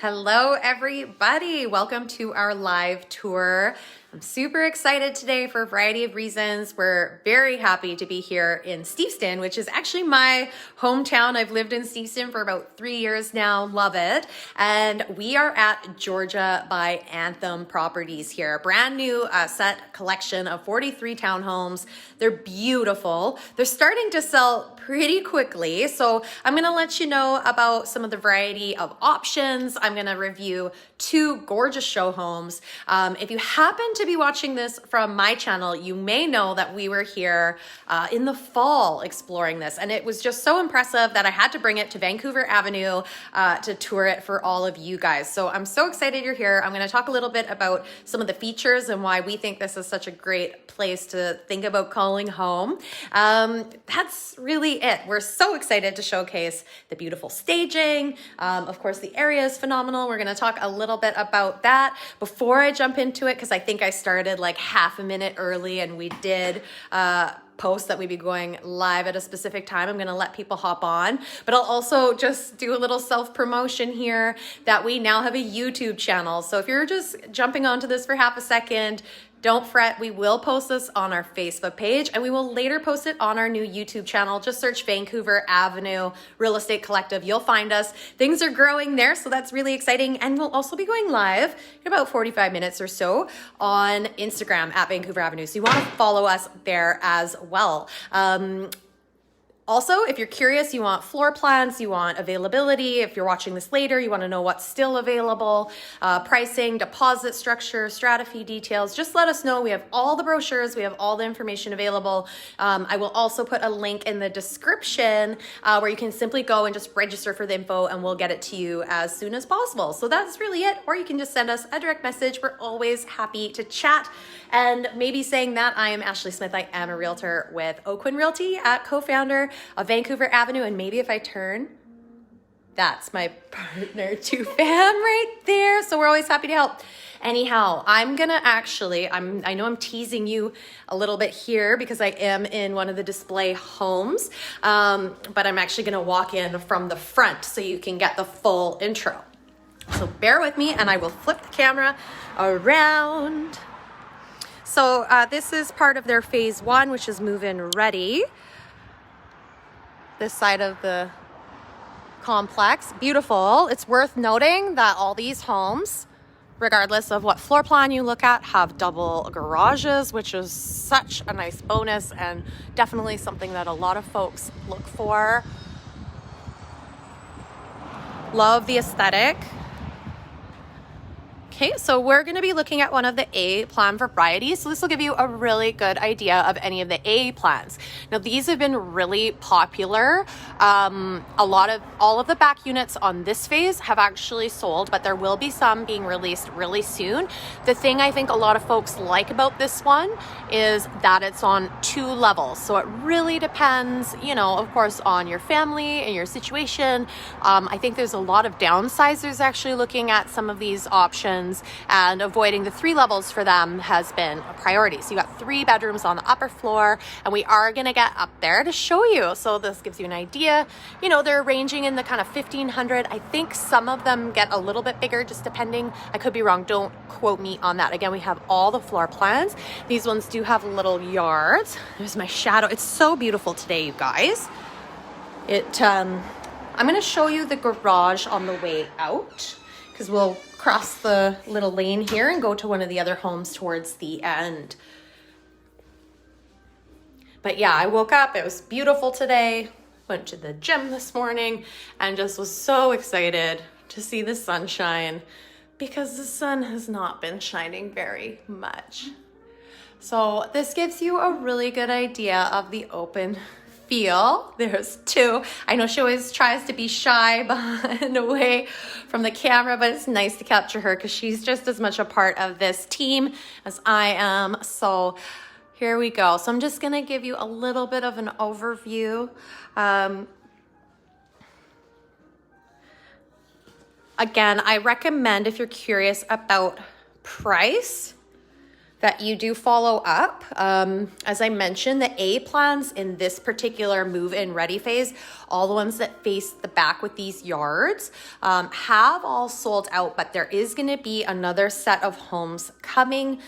Hello, everybody. Welcome to our live tour. I'm super excited today for a variety of reasons. We're very happy to be here in Steveston, which is actually my hometown. I've lived in Steveston for about 3 years now. Love it. And we are at Georgia by Anthem Properties here. A brand new set collection of 43 townhomes. They're beautiful. They're starting to sell pretty quickly. So I'm going to let you know about some of the variety of options. I'm going to review 2 gorgeous show homes. If you happen to be watching this from my channel, you may know that we were here in the fall exploring this, and it was just so impressive that I had to bring it to Vancouver Avenue to tour it for all of you guys. So I'm so excited you're here. I'm going to talk a little bit about some of the features and why we think this is such a great place to think about calling home. That's really it. We're so excited to showcase the beautiful staging. Of course, the area is phenomenal. We're going to talk a little bit about that before I jump into it, because I think I started like half a minute early, and we did post that we'd be going live at a specific time. I'm going to let people hop on, but I'll also just do a little self-promotion here that we now have a YouTube channel. So if you're just jumping onto this for half a second, don't fret, we will post this on our Facebook page, and we will later post it on our new YouTube channel. Just search Vancouver Avenue Real Estate Collective. You'll find us. Things are growing there, so that's really exciting. And we'll also be going live in about 45 minutes or so on Instagram at Vancouver Avenue. So you want to follow us there as well. Also, if you're curious, you want floor plans, you want availability. If you're watching this later, you want to know what's still available, pricing, deposit structure, strata fee details, just let us know. We have all the brochures. We have all the information available. I will also put a link in the description where you can simply go and just register for the info, and we'll get it to you as soon as possible. So that's really it. Or you can just send us a direct message. We're always happy to chat. And maybe saying that, I am Ashley Smith. I am a realtor with Oakwyn Realty, co-founder of Vancouver Avenue. And maybe if I turn, that's my partner to fam right there. So we're always happy to help. Anyhow, I'm gonna actually, I know I'm teasing you a little bit here because I am in one of the display homes, but I'm actually gonna walk in from the front so you can get the full intro. So bear with me, and I will flip the camera around. So this is part of their phase 1, which is move-in ready. This side of the complex, beautiful. It's worth noting that all these homes, regardless of what floor plan you look at, have double garages, which is such a nice bonus and definitely something that a lot of folks look for. Love the aesthetic. Okay, so we're going to be looking at one of the A plan varieties. So this will give you a really good idea of any of the A plans. Now, these have been really popular. All of the back units on this phase have actually sold, but there will be some being released really soon. The thing I think a lot of folks like about this one is that it's on 2 levels. So it really depends, of course, on your family and your situation. I think there's a lot of downsizers actually looking at some of these options, and avoiding the 3 levels for them has been a priority. So you got 3 bedrooms on the upper floor, and we are going to get up there to show you. So this gives you an idea. They're ranging in the kind of 1,500. I think some of them get a little bit bigger, just depending. I could be wrong. Don't quote me on that. Again, we have all the floor plans. These ones do have little yards. There's my shadow. It's so beautiful today, you guys. I'm going to show you the garage on the way out, because we'll cross the little lane here and go to one of the other homes towards the end. But yeah, I woke up, it was beautiful today, went to the gym this morning, and just was so excited to see the sunshine, because the sun has not been shining very much. So this gives you a really good idea of the open feel. There's 2. I know she always tries to be shy behind away from the camera, but it's nice to capture her because she's just as much a part of this team as I am. So here we go. So I'm just going to give you a little bit of an overview. Again, I recommend, if you're curious about price, that you do follow up. As I mentioned, the A plans in this particular move-in ready phase, all the ones that face the back with these yards, have all sold out, but there is going to be another set of homes coming.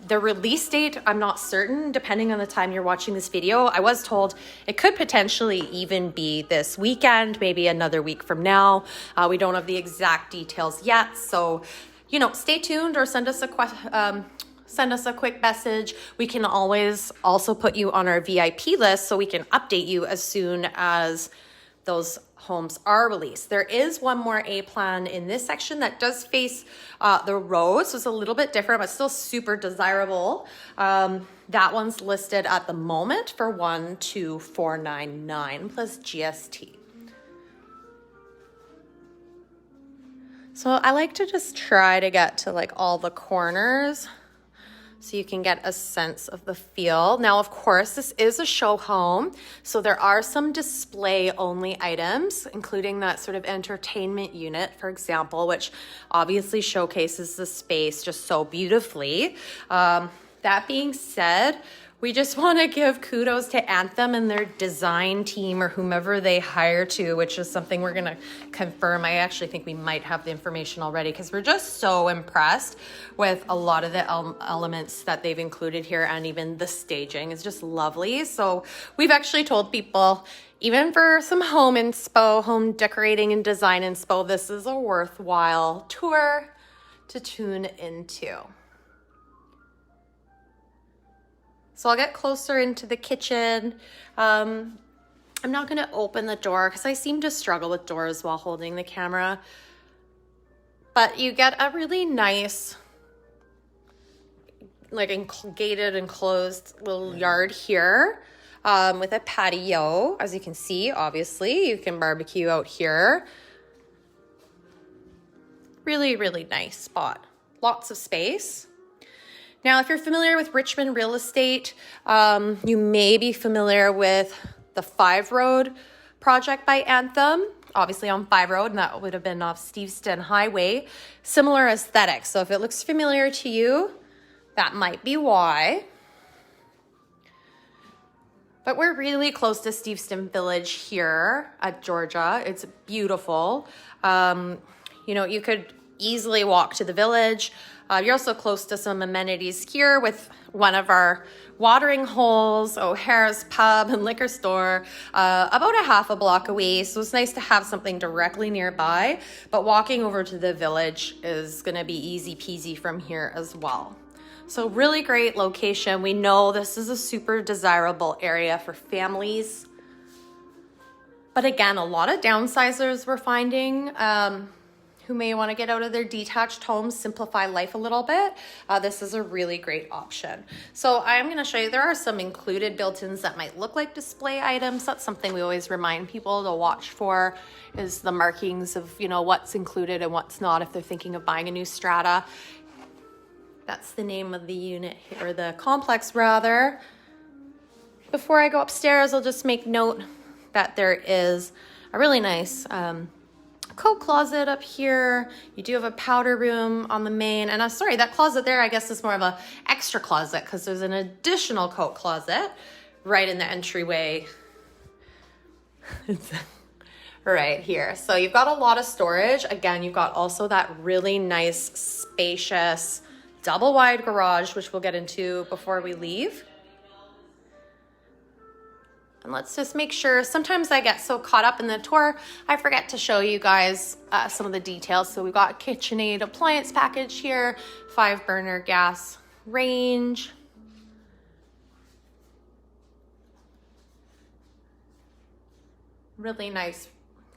The release date, I'm not certain, depending on the time you're watching this video. I was told it could potentially even be this weekend, maybe another week from now. We don't have the exact details yet, so stay tuned or send us a quick message. We can always also put you on our VIP list so we can update you as soon as those homes are released. There is one more A plan in this section that does face the road, so it's a little bit different, but still super desirable. That one's listed at the moment for 12499 plus GST. So I like to just try to get to like all the corners so you can get a sense of the feel. Now, of course, this is a show home, so there are some display only items, including that sort of entertainment unit, for example, which obviously showcases the space just so beautifully. That being said, we just want to give kudos to Anthem and their design team or whomever they hire to, which is something we're going to confirm. I actually think we might have the information already because we're just so impressed with a lot of the elements that they've included here, and even the staging is just lovely. So we've actually told people, even for some home inspo, home decorating and design inspo, this is a worthwhile tour to tune into. So I'll get closer into the kitchen. I'm not going to open the door because I seem to struggle with doors while holding the camera. But you get a really nice, like gated enclosed little yard here with a patio. As you can see, obviously, you can barbecue out here. Really, really nice spot. Lots of space. Now, if you're familiar with Richmond real estate, you may be familiar with the 5 Road project by Anthem, obviously on 5 Road, and that would have been off Steveston Highway. Similar aesthetics. So if it looks familiar to you, that might be why. But we're really close to Steveston Village here at Georgia. It's beautiful. You could easily walk to the village. You're also close to some amenities here with one of our watering holes, O'Hara's Pub and Liquor Store, about a half a block away. So it's nice to have something directly nearby, but walking over to the village is gonna be easy peasy from here as well. So really great location. We know this is a super desirable area for families. But again, a lot of downsizers we're finding, who may want to get out of their detached homes, simplify life a little bit, this is a really great option. So I'm going to show you, there are some included built-ins that might look like display items. That's something we always remind people to watch for, is the markings of, what's included and what's not if they're thinking of buying a new strata. That's the name of the unit here, or the complex rather. Before I go upstairs, I'll just make note that there is a really nice coat closet up here. You do have a powder room on the main, and I'm sorry, that closet there I guess is more of a extra closet because there's an additional coat closet right in the entryway. It's right here. So you've got a lot of storage. Again, you've got also that really nice spacious double wide garage, which we'll get into before we leave. And let's just make sure, sometimes I get so caught up in the tour, I forget to show you guys some of the details. So we've got KitchenAid appliance package here, 5-burner gas range. Really nice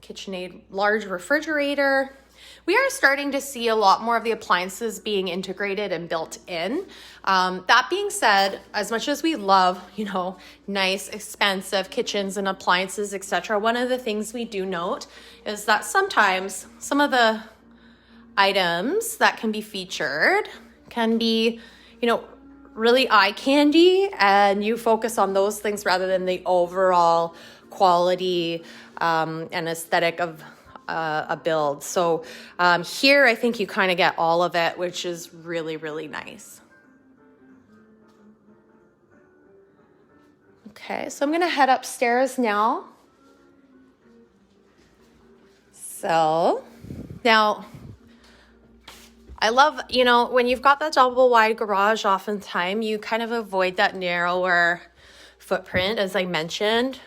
KitchenAid large refrigerator. We are starting to see a lot more of the appliances being integrated and built in. That being said, as much as we love, nice, expensive kitchens and appliances, etc., one of the things we do note is that sometimes some of the items that can be featured can be, really eye candy, and you focus on those things rather than the overall quality and aesthetic of a build. So here I think you kind of get all of it, which is really, really nice. Okay, so I'm gonna head upstairs now. So now I love, you know, when you've got that double wide garage, oftentimes you kind of avoid that narrower footprint, as I mentioned.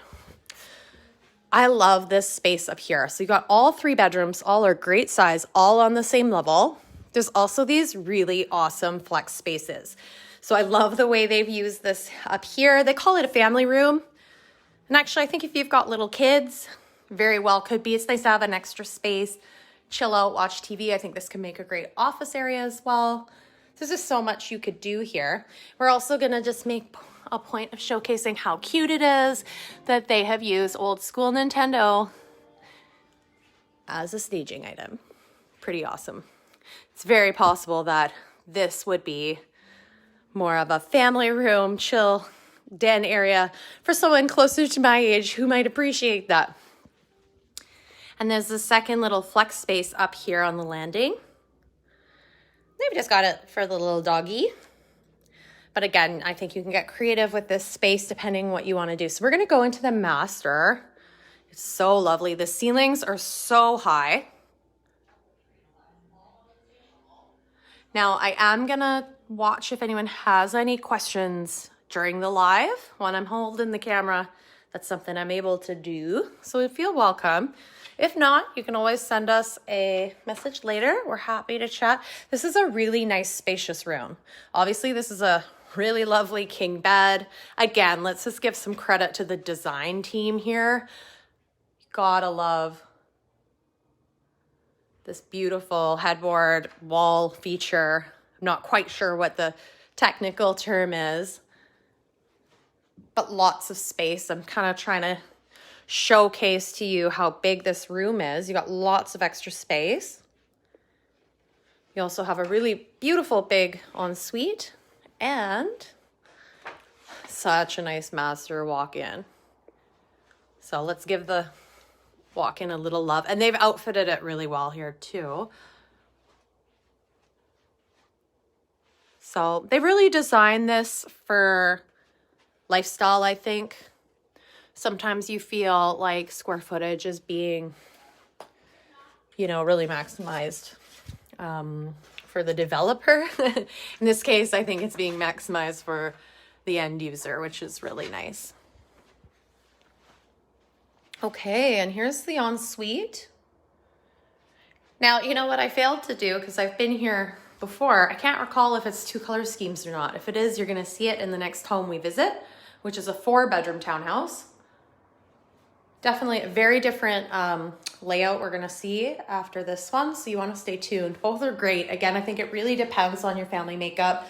I love this space up here. So you got all 3 bedrooms, all are great size, all on the same level. There's also these really awesome flex spaces. So I love the way they've used this up here. They call it a family room. And actually, I think if you've got little kids, very well could be. It's nice to have an extra space, chill out, watch TV. I think this can make a great office area as well. There's just so much you could do here. We're also gonna just make a point of showcasing how cute it is that they have used old school Nintendo as a staging item. Pretty awesome. It's very possible that this would be more of a family room, chill den area for someone closer to my age who might appreciate that. And there's the second little flex space up here on the landing. They've just got it for the little doggy. But again, I think you can get creative with this space depending what you want to do. So we're going to go into the master. It's so lovely. The ceilings are so high. Now I am going to watch if anyone has any questions during the live. When I'm holding the camera, that's something I'm able to do. So feel welcome. If not, you can always send us a message later. We're happy to chat. This is a really nice, spacious room. Obviously, this is a really lovely king bed. Again, let's just give some credit to the design team here. Gotta love this beautiful headboard wall feature. I'm not quite sure what the technical term is, but lots of space. I'm kind of trying to showcase to you how big this room is. You got lots of extra space. You also have a really beautiful big ensuite and such a nice master walk-in. So let's give the walk-in a little love. And they've outfitted it really well here too. So they really designed this for lifestyle, I think. Sometimes you feel like square footage is being, you know, really maximized for the developer. In this case, I think it's being maximized for the end user, which is really nice. Okay, and here's the ensuite. Now, you know what I failed to do, because I've been here before, I can't recall if it's 2 color schemes or not. If it is, you're going to see it in the next home we visit, which is a 4-bedroom townhouse. Definitely a very different layout we're going to see after this one, so you want to stay tuned. Both are great. Again, I think it really depends on your family makeup,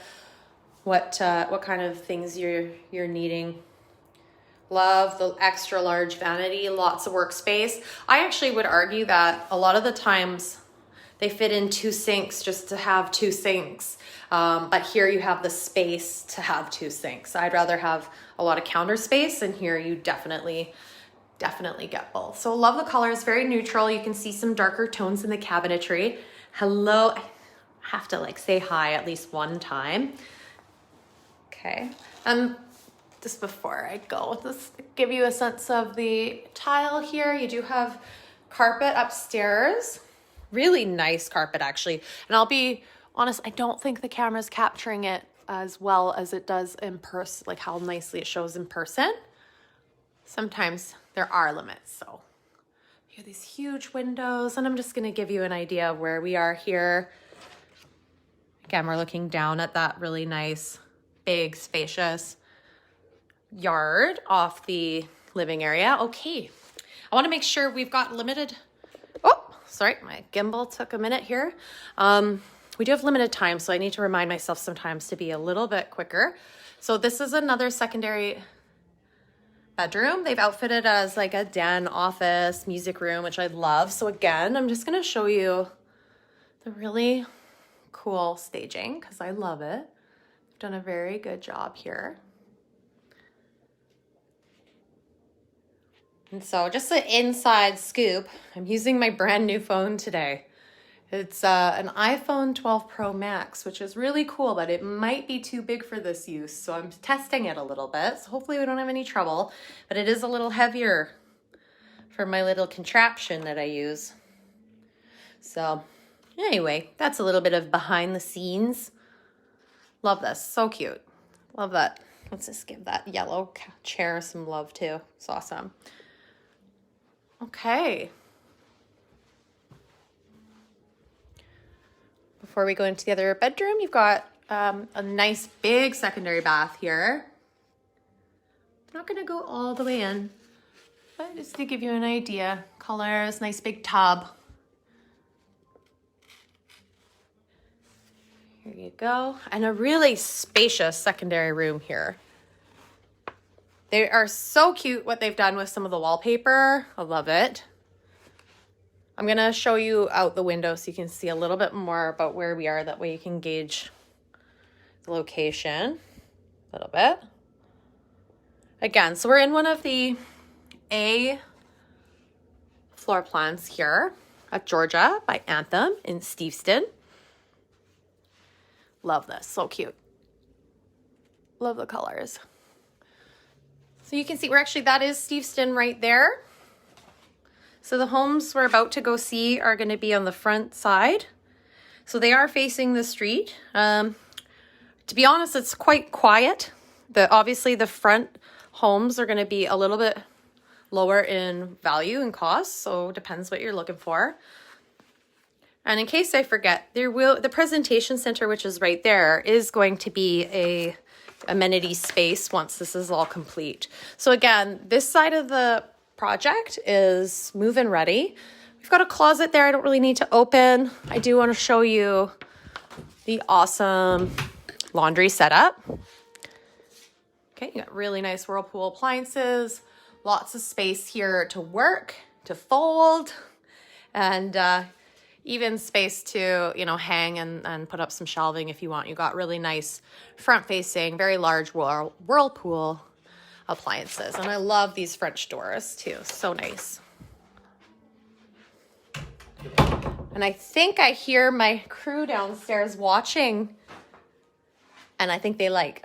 what kind of things you're needing. Love the extra large vanity, lots of workspace. I actually would argue that a lot of the times they fit in 2 sinks just to have 2 sinks. But here you have the space to have 2 sinks. I'd rather have a lot of counter space, and here you definitely get both. So love the colors, very neutral. You can see some darker tones in the cabinetry. Hello, I have to like say hi at least one time. Okay, just before I go, let's give you a sense of the tile here. You do have carpet upstairs, really nice carpet actually. And I'll be honest, I don't think the camera's capturing it as well as it does in person, like how nicely it shows in person. Sometimes there are limits. So you have these huge windows, and I'm just gonna give you an idea of where we are here. Again, we're looking down at that really nice, big, spacious yard off the living area. Okay, I wanna make sure we've got limited, oh, sorry, my gimbal took a minute here. We do have limited time, so I need to remind myself sometimes to be a little bit quicker. So this is another secondary bedroom. They've outfitted as like a den, office, music room, which I love. So again, I'm just gonna show you the really cool staging because I love it. They've done a very good job here. And so just an inside scoop, I'm using my brand new phone today. It's an iPhone 12 Pro Max, which is really cool, but it might be too big for this use. So I'm testing it a little bit. So hopefully we don't have any trouble, but it is a little heavier for my little contraption that I use. So anyway, that's a little bit of behind the scenes. Love this, so cute. Love that. Let's just give that yellow chair some love too. It's awesome. Okay. Before we go into the other bedroom, you've got a nice big secondary bath here. I'm not gonna go all the way in, but just to give you an idea. Colors, nice big tub. Here you go. And a really spacious secondary room here. They are so cute what they've done with some of the wallpaper. I love it. I'm gonna show you out the window so you can see a little bit more about where we are. That way you can gauge the location a little bit. Again, so we're in one of the A floor plans here at Georgia by Anthem in Steveston. Love this, so cute. Love the colors. So you can see that is Steveston right there. So the homes we're about to go see are going to be on the front side. So they are facing the street. To be honest, it's quite quiet. Obviously the front homes are going to be a little bit lower in value and cost. So it depends what you're looking for. And in case I forget, the presentation center, which is right there, is going to be a amenity space once this is all complete. So again, this side of the project is move-in ready. We've got a closet there I don't really need to open. I do want to show you the awesome laundry setup. Okay, you got really nice Whirlpool appliances, lots of space here to work, to fold, and even space to, hang and put up some shelving if you want. You got really nice front-facing, very large Whirlpool appliances. And I love these French doors too, so nice. And I think I hear my crew downstairs watching, and I think they like,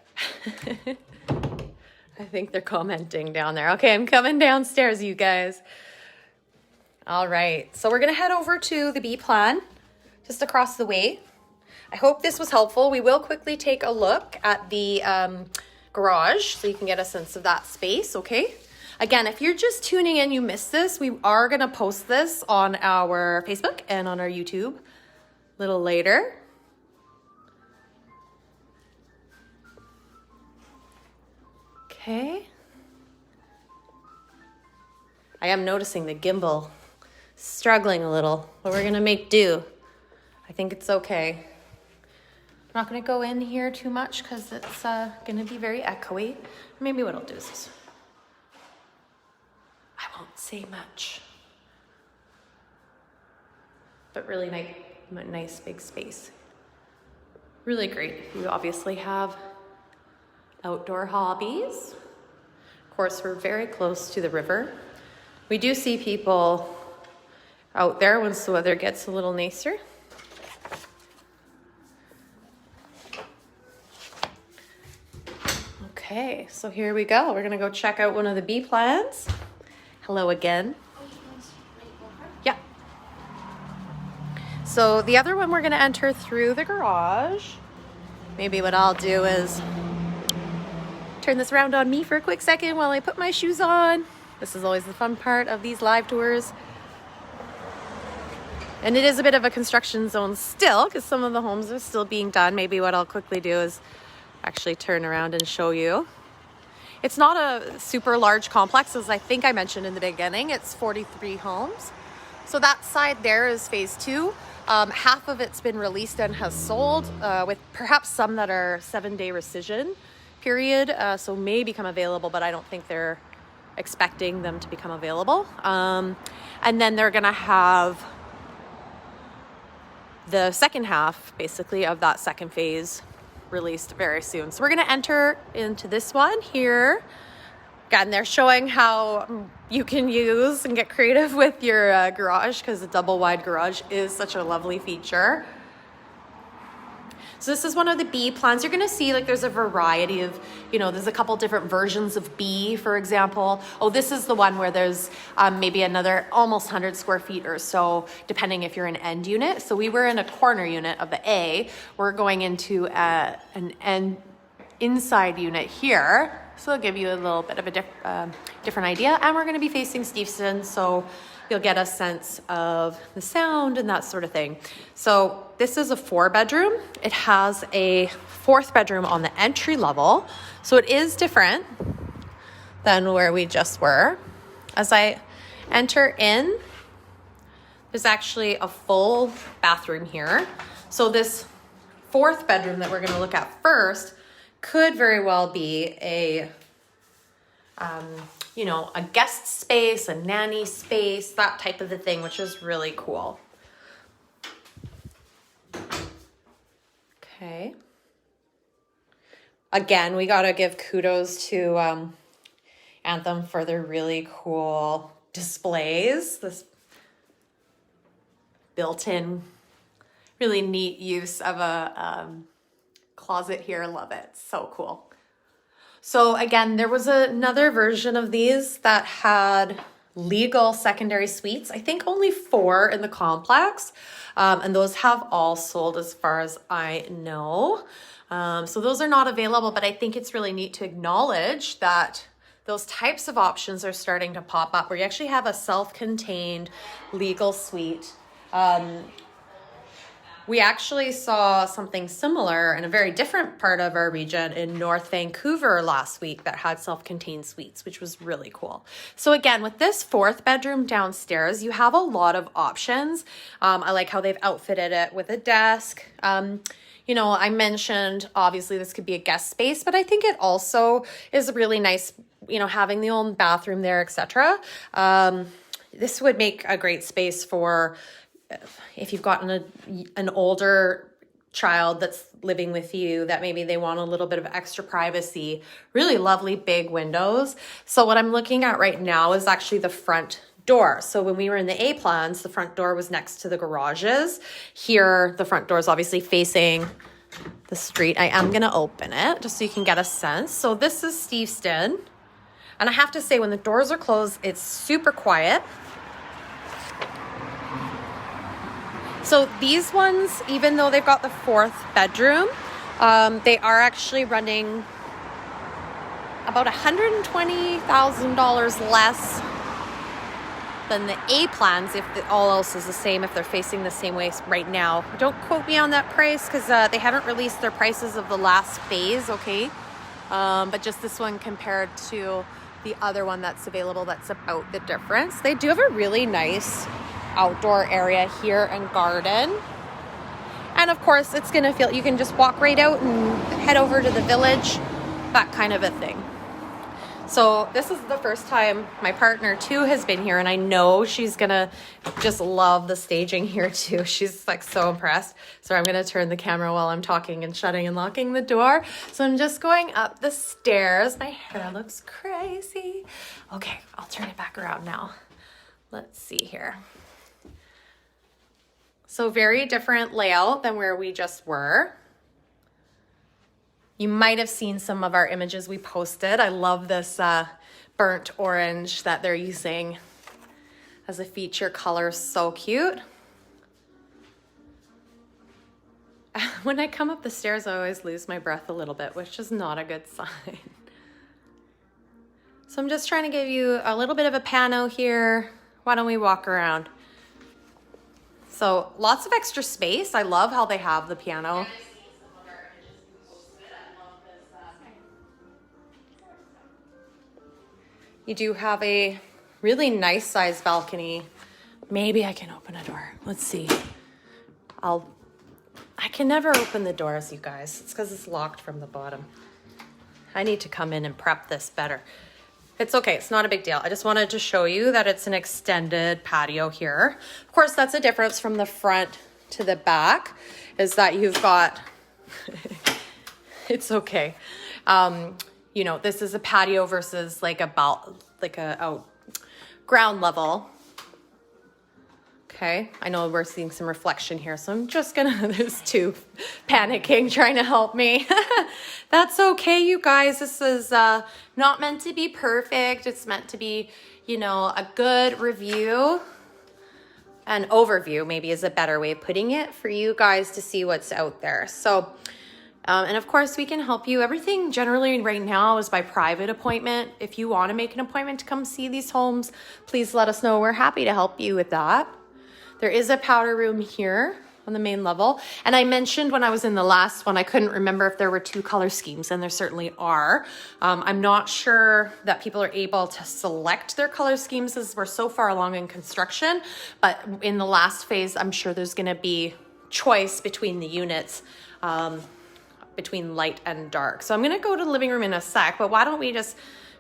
I think they're commenting down there. Okay, I'm coming downstairs, you guys. All right, so we're gonna head over to the B plan, just across the way. I hope this was helpful. We will quickly take a look at the garage so you can get a sense of that space, okay? Again, if you're just tuning in, you missed this, we are gonna post this on our Facebook and on our YouTube a little later. Okay. I am noticing the gimbal struggling a little, but we're gonna make do. I think it's okay. I'm not gonna go in here too much because it's gonna be very echoey. Maybe what I'll do is I won't say much, but really nice big space. Really great. You obviously have outdoor hobbies. Of course, we're very close to the river. We do see people out there once the weather gets a little nicer. Okay, so here we go. We're gonna go check out one of the B plans. Hello again. Yeah. So the other one we're gonna enter through the garage. Maybe what I'll do is turn this around on me for a quick second while I put my shoes on. This is always the fun part of these live tours. And it is a bit of a construction zone still because some of the homes are still being done. Maybe what I'll quickly do is actually turn around and show you. It's not a super large complex, as I think I mentioned in the beginning. It's 43 homes. So that side there is phase 2. Half of it's been released and has sold, with perhaps some that are 7-day rescission period, so may become available, but I don't think they're expecting them to become available. And then they're gonna have the second half, basically, of that second phase released very soon. So we're gonna enter into this one here. Again, they're showing how you can use and get creative with your garage, because the double wide garage is such a lovely feature. So this is one of the B plans. You're gonna see like there's a variety of, there's a couple different versions of B, for example. Oh, this is the one where there's maybe another almost 100 square feet or so, depending if you're an end unit. So we were in a corner unit of the A. We're going into an end inside unit here. So it'll give you a little bit of a different idea. And we're gonna be facing Steveston, so you'll get a sense of the sound and that sort of thing. So this is a 4-bedroom. It has a 4th bedroom on the entry level. So it is different than where we just were. As I enter in, there's actually a full bathroom here. So this 4th bedroom that we're gonna look at first could very well be a guest space, a nanny space, that type of a thing, which is really cool. Okay. Again, we gotta give kudos to Anthem for their really cool displays. This built-in, really neat use of a closet here. Love it. So cool. So again, there was another version of these that had legal secondary suites. I think only 4 in the complex. And those have all sold as far as I know. So those are not available, but I think it's really neat to acknowledge that those types of options are starting to pop up, where you actually have a self-contained legal suite. We actually saw something similar in a very different part of our region in North Vancouver last week that had self-contained suites, which was really cool. So again, with this 4th bedroom downstairs, you have a lot of options. I like how they've outfitted it with a desk. I mentioned, obviously this could be a guest space, but I think it also is really nice, having the old bathroom there, etc. This would make a great space for if you've got an older child that's living with you, that maybe they want a little bit of extra privacy. Really lovely big windows. So what I'm looking at right now is actually the front door. So when we were in the A plans, the front door was next to the garages. Here, the front door is obviously facing the street. I am going to open it just so you can get a sense. So this is Steveston. And I have to say, when the doors are closed, it's super quiet. So these ones, even though they've got the 4th bedroom, they are actually running about $120,000 less than the A plans, if all else is the same, if they're facing the same way right now. Don't quote me on that price, because they haven't released their prices of the last phase, okay? But just this one compared to the other one that's available, that's about the difference. They do have a really nice outdoor area here and garden. And of course, it's gonna feel, you can just walk right out and head over to the village, that kind of a thing. So this is the first time my partner too has been here, and I know she's gonna just love the staging here too. She's like so impressed. So I'm gonna turn the camera while I'm talking and shutting and locking the door. So I'm just going up the stairs. My hair looks crazy. Okay, I'll turn it back around now. Let's see here. So very different layout than where we just were. You might have seen some of our images we posted. I love this burnt orange that they're using as a feature color. So cute. When I come up the stairs, I always lose my breath a little bit, which is not a good sign. So I'm just trying to give you a little bit of a pano here. Why don't we walk around? So lots of extra space. I love how they have the piano. You do have a really nice sized balcony. Maybe I can open a door. Let's see. I can never open the doors, you guys. It's because it's locked from the bottom. I need to come in and prep this better. It's okay, it's not a big deal. I just wanted to show you that it's an extended patio here. Of course, that's a difference from the front to the back, is that you've got, it's okay. you know, this is a patio versus like ground level. Okay, I know we're seeing some reflection here, so I'm just gonna, there's two panicking, trying to help me. That's okay, you guys. This is not meant to be perfect. It's meant to be, you know, a good review. An overview maybe is a better way of putting it for you guys to see what's out there. So, and of course we can help you. Everything generally right now is by private appointment. If you want to make an appointment to come see these homes, please let us know. We're happy to help you with that. There is a powder room here on the main level. And I mentioned when I was in the last one, I couldn't remember if there were two color schemes, and there certainly are. I'm not sure that people are able to select their color schemes as we're so far along in construction, but in the last phase, I'm sure there's gonna be choice between the units, between light and dark. So I'm gonna go to the living room in a sec, but why don't we just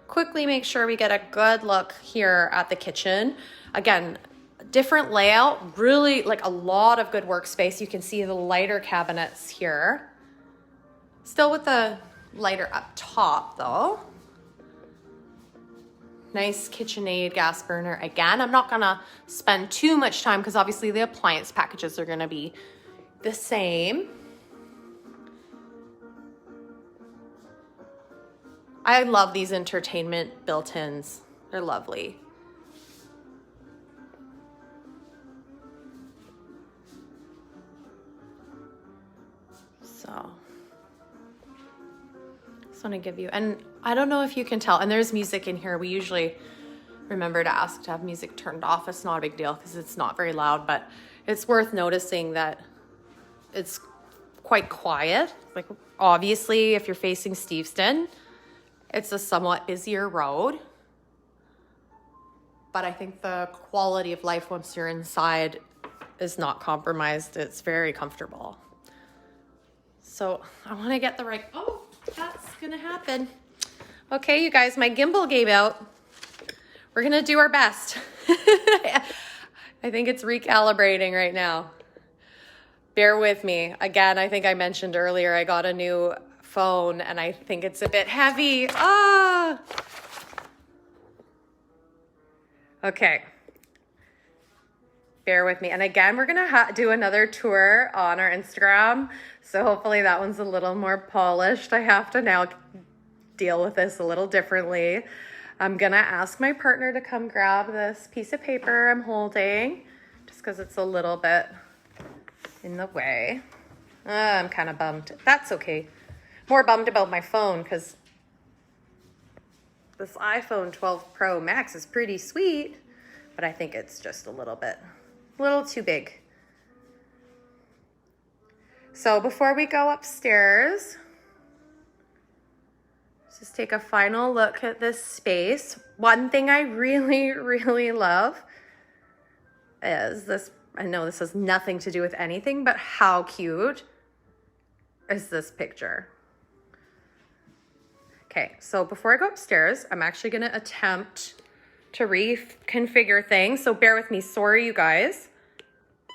quickly make sure we get a good look here at the kitchen. Again, different layout, really like a lot of good workspace. You can see the lighter cabinets here. Still with the lighter up top though. Nice KitchenAid gas burner. Again, I'm not gonna spend too much time because obviously the appliance packages are gonna be the same. I love these entertainment built-ins. They're lovely. So, just want to give you, and I don't know if you can tell, and there's music in here. We usually remember to ask to have music turned off. It's not a big deal because it's not very loud, but it's worth noticing that it's quite quiet. Like obviously if you're facing Steveston, it's a somewhat busier road, but I think the quality of life once you're inside is not compromised. It's very comfortable. So I want to get the right, oh, that's going to happen. Okay, you guys, my gimbal gave out. We're going to do our best. I think it's recalibrating right now. Bear with me. Again, I think I mentioned earlier, I got a new phone and I think it's a bit heavy. Ah! Okay. Bear with me. And again, we're going to do another tour on our Instagram. So hopefully that one's a little more polished. I have to now deal with this a little differently. I'm going to ask my partner to come grab this piece of paper I'm holding just because it's a little bit in the way. I'm kind of bummed. That's okay. More bummed about my phone because this iPhone 12 Pro Max is pretty sweet, but I think it's just a little too big. So before we go upstairs, let's just take a final look at this space. One thing I really, really love is this. I know this has nothing to do with anything, but how cute is this picture? Okay, so before I go upstairs, I'm actually going to attempt to reconfigure things. So bear with me. Sorry, you guys.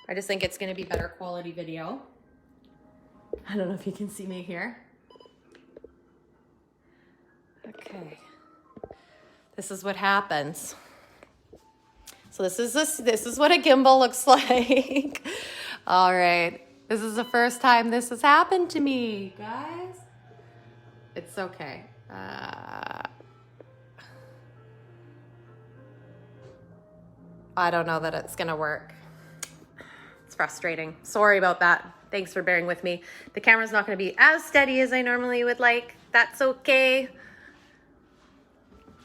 I just think it's going to be better quality video. I don't know if you can see me here. Okay. This is what happens. So this is what a gimbal looks like. All right. This is the first time this has happened to me, guys. It's okay. I don't know that it's gonna work. It's frustrating. Sorry about that. Thanks for bearing with me. The camera's not gonna be as steady as I normally would like. That's okay.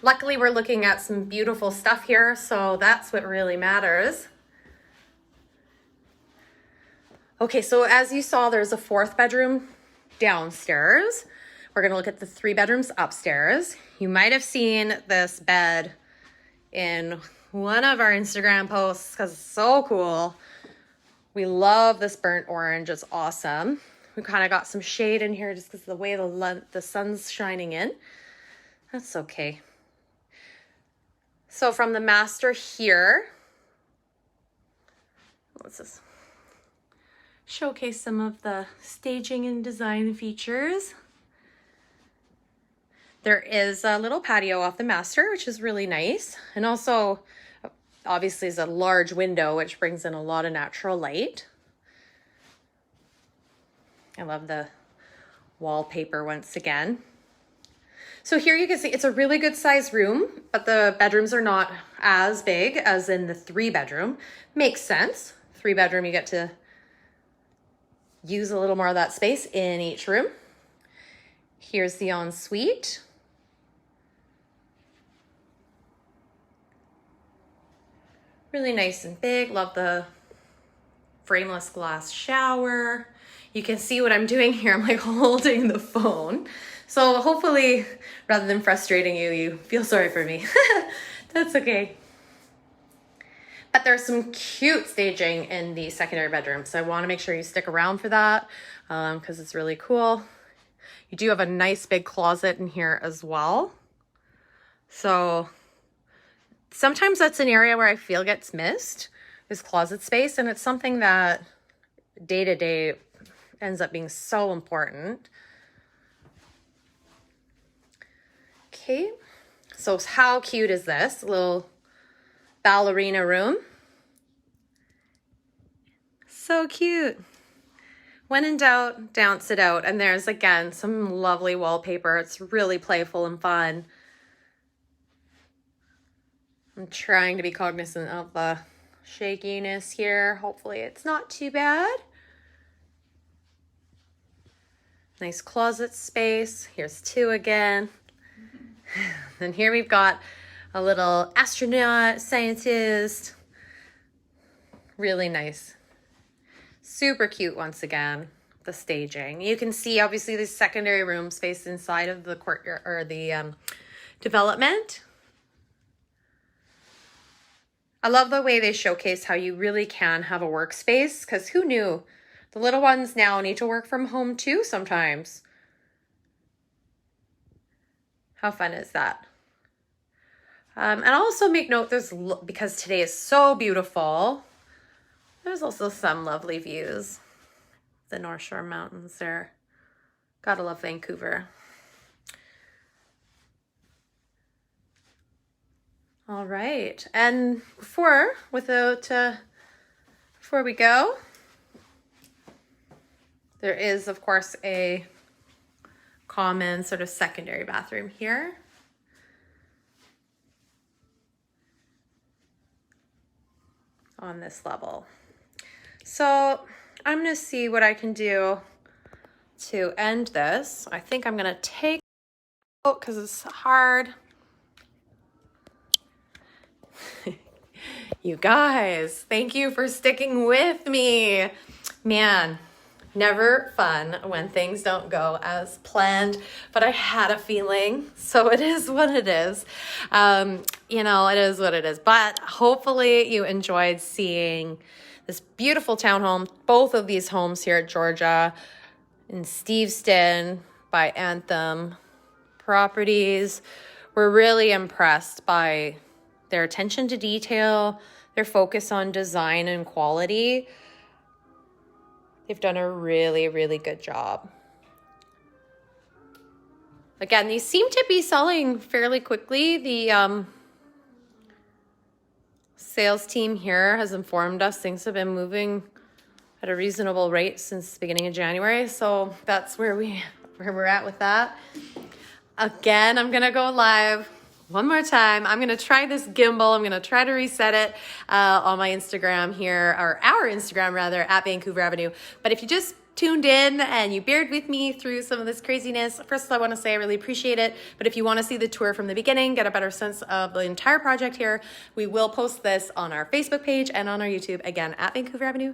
Luckily, we're looking at some beautiful stuff here, so that's what really matters. Okay, so as you saw, there's a 4th bedroom downstairs. We're gonna look at the 3 bedrooms upstairs. You might have seen this bed in one of our Instagram posts because it's so cool. We love this burnt orange, it's awesome. We kind of got some shade in here just because of the way the sun's shining in. That's okay. So from the master here, let's just showcase some of the staging and design features. There is a little patio off the master, which is really nice. And also, obviously, is a large window, which brings in a lot of natural light. I love the wallpaper once again. So here you can see it's a really good sized room, but the bedrooms are not as big as in the 3-bedroom. Makes sense. 3-bedroom, you get to use a little more of that space in each room. Here's the ensuite. Really nice and big. Love the frameless glass shower. You can see what I'm doing here. I'm like holding the phone. So hopefully, rather than frustrating you, you feel sorry for me. That's okay. But there's some cute staging in the secondary bedroom. So I want to make sure you stick around for that because it's really cool. You do have a nice big closet in here as well. So sometimes that's an area where I feel gets missed, is closet space. And it's something that day to day ends up being so important. Okay, so how cute is this little ballerina room? So cute. When in doubt, dance it out. And there's again some lovely wallpaper. It's really playful and fun. I'm trying to be cognizant of the shakiness here. Hopefully it's not too bad. Nice closet space. Here's 2 again. And here we've got a little astronaut, scientist. Really nice. Super cute once again, the staging. You can see obviously the secondary room space inside of the courtyard or the development. I love the way they showcase how you really can have a workspace, because who knew? The little ones now need to work from home too sometimes. How fun is that? And I'll also make note, because today is so beautiful, there's also some lovely views. The North Shore Mountains there. Gotta love Vancouver. All right, and before we go, there is, of course, a common sort of secondary bathroom here. On this level. So I'm gonna see what I can do to end this. I think I'm gonna take out because it's hard. You guys, thank you for sticking with me. Man, never fun when things don't go as planned, but I had a feeling, so it is what it is. You know, it is what it is, but hopefully you enjoyed seeing this beautiful townhome, both of these homes here at Georgia in Steveston by Anthem Properties. We're really impressed by their attention to detail, their focus on design and quality. They've done a really, really good job. Again, these seem to be selling fairly quickly. The sales team here has informed us things have been moving at a reasonable rate since the beginning of January. So that's where we're at with that. Again, I'm gonna go live one more time. I'm gonna try this gimbal. I'm gonna try to reset it on my Instagram here, or our Instagram rather, at Vancouver Avenue. But if you just tuned in and you bared with me through some of this craziness, first I wanna say I really appreciate it. But if you wanna see the tour from the beginning, get a better sense of the entire project here, we will post this on our Facebook page and on our YouTube, again, at Vancouver Avenue.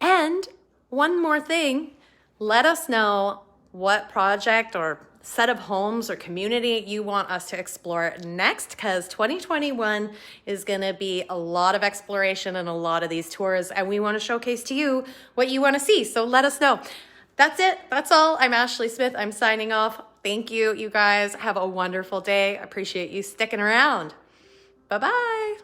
And one more thing, let us know what project or set of homes or community you want us to explore next, because 2021 is going to be a lot of exploration and a lot of these tours, and we want to showcase to you what you want to see. So let us know. That's it. That's all. I'm Ashley Smith. I'm signing off. Thank you, you guys. Have a wonderful day. I appreciate you sticking around. Bye-bye.